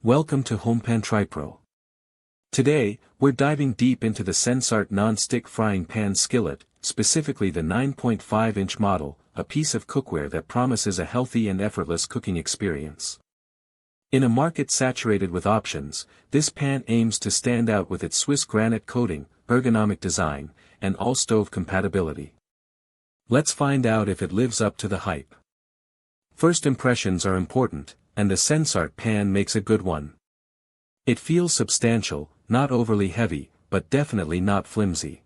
Welcome to HomePan TriPro. Today, we're diving deep into the SENSARTE Non-Stick Frying Pan skillet, specifically the 9.5-inch model, a piece of cookware that promises a healthy and effortless cooking experience. In a market saturated with options, this pan aims to stand out with its Swiss granite coating, ergonomic design, and all-stove compatibility. Let's find out if it lives up to the hype. First impressions are important, and the SENSARTE pan makes a good one. It feels substantial, not overly heavy, but definitely not flimsy.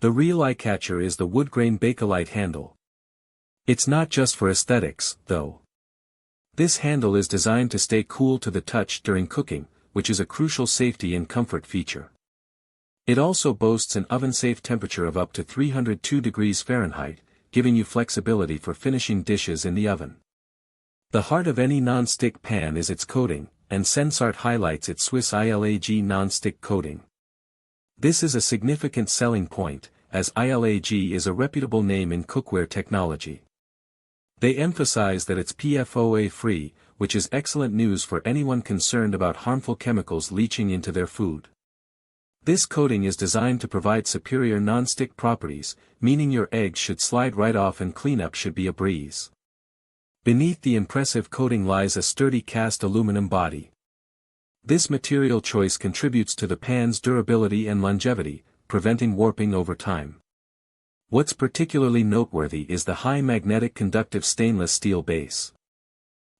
The real eye-catcher is the woodgrain bakelite handle. It's not just for aesthetics, though. This handle is designed to stay cool to the touch during cooking, which is a crucial safety and comfort feature. It also boasts an oven-safe temperature of up to 302 degrees Fahrenheit, giving you flexibility for finishing dishes in the oven. The heart of any non-stick pan is its coating, and SENSARTE highlights its Swiss ILAG non-stick coating. This is a significant selling point, as ILAG is a reputable name in cookware technology. They emphasize that it's PFOA-free, which is excellent news for anyone concerned about harmful chemicals leaching into their food. This coating is designed to provide superior non-stick properties, meaning your eggs should slide right off and cleanup should be a breeze. Beneath the impressive coating lies a sturdy cast aluminum body. This material choice contributes to the pan's durability and longevity, preventing warping over time. What's particularly noteworthy is the high magnetic conductive stainless steel base.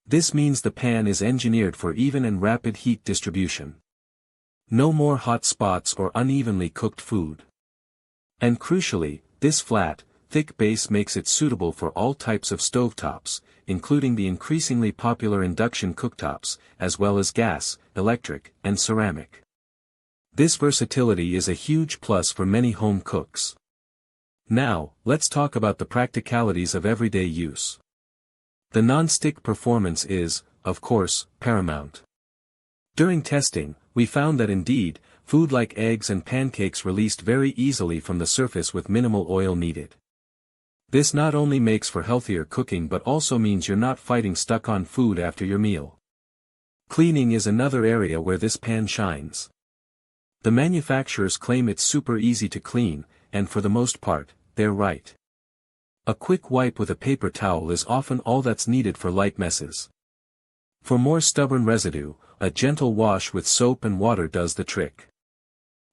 This means the pan is engineered for even and rapid heat distribution. No more hot spots or unevenly cooked food. And crucially, this flat, thick base makes it suitable for all types of stovetops, including the increasingly popular induction cooktops, as well as gas, electric, and ceramic. This versatility is a huge plus for many home cooks. Now, let's talk about the practicalities of everyday use. The non-stick performance is, of course, paramount. During testing, we found that indeed, food like eggs and pancakes released very easily from the surface with minimal oil needed. This not only makes for healthier cooking but also means you're not fighting stuck-on food after your meal. Cleaning is another area where this pan shines. The manufacturers claim it's super easy to clean, and for the most part, they're right. A quick wipe with a paper towel is often all that's needed for light messes. For more stubborn residue, a gentle wash with soap and water does the trick.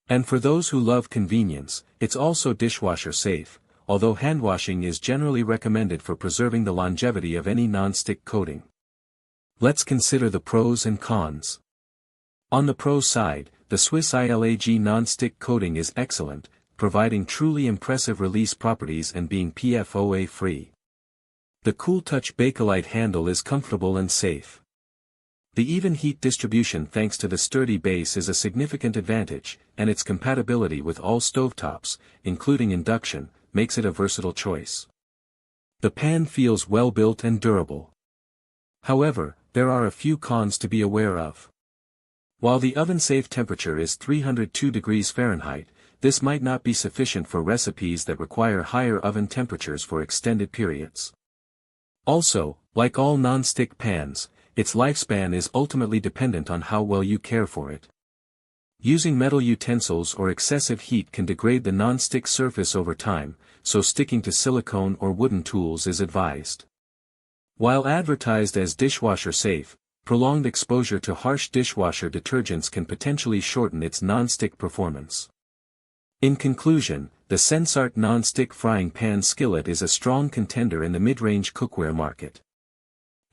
And for those who love convenience, it's also dishwasher safe, although handwashing is generally recommended for preserving the longevity of any non-stick coating. Let's consider the pros and cons. On the pro side, the Swiss ILAG non-stick coating is excellent, providing truly impressive release properties and being PFOA-free. The Cool Touch bakelite handle is comfortable and safe. The even heat distribution thanks to the sturdy base is a significant advantage, and its compatibility with all stovetops, including induction, makes it a versatile choice. The pan feels well built and durable. However, there are a few cons to be aware of. While the oven-safe temperature is 302 degrees Fahrenheit, this might not be sufficient for recipes that require higher oven temperatures for extended periods. Also, like all non-stick pans, its lifespan is ultimately dependent on how well you care for it. Using metal utensils or excessive heat can degrade the non-stick surface over time, so sticking to silicone or wooden tools is advised. While advertised as dishwasher safe, prolonged exposure to harsh dishwasher detergents can potentially shorten its non-stick performance. In conclusion, the SENSARTE Non-Stick Frying Pan skillet is a strong contender in the mid-range cookware market.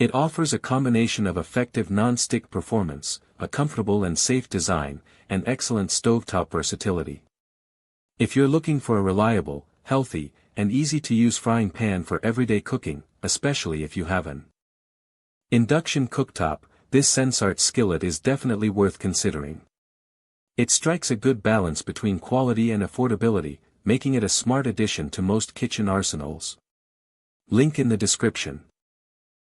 It offers a combination of effective non-stick performance, a comfortable and safe design, and excellent stovetop versatility. If you're looking for a reliable, healthy, and easy-to-use frying pan for everyday cooking, especially if you have an induction cooktop, this SENSARTE skillet is definitely worth considering. It strikes a good balance between quality and affordability, making it a smart addition to most kitchen arsenals. Link in the description.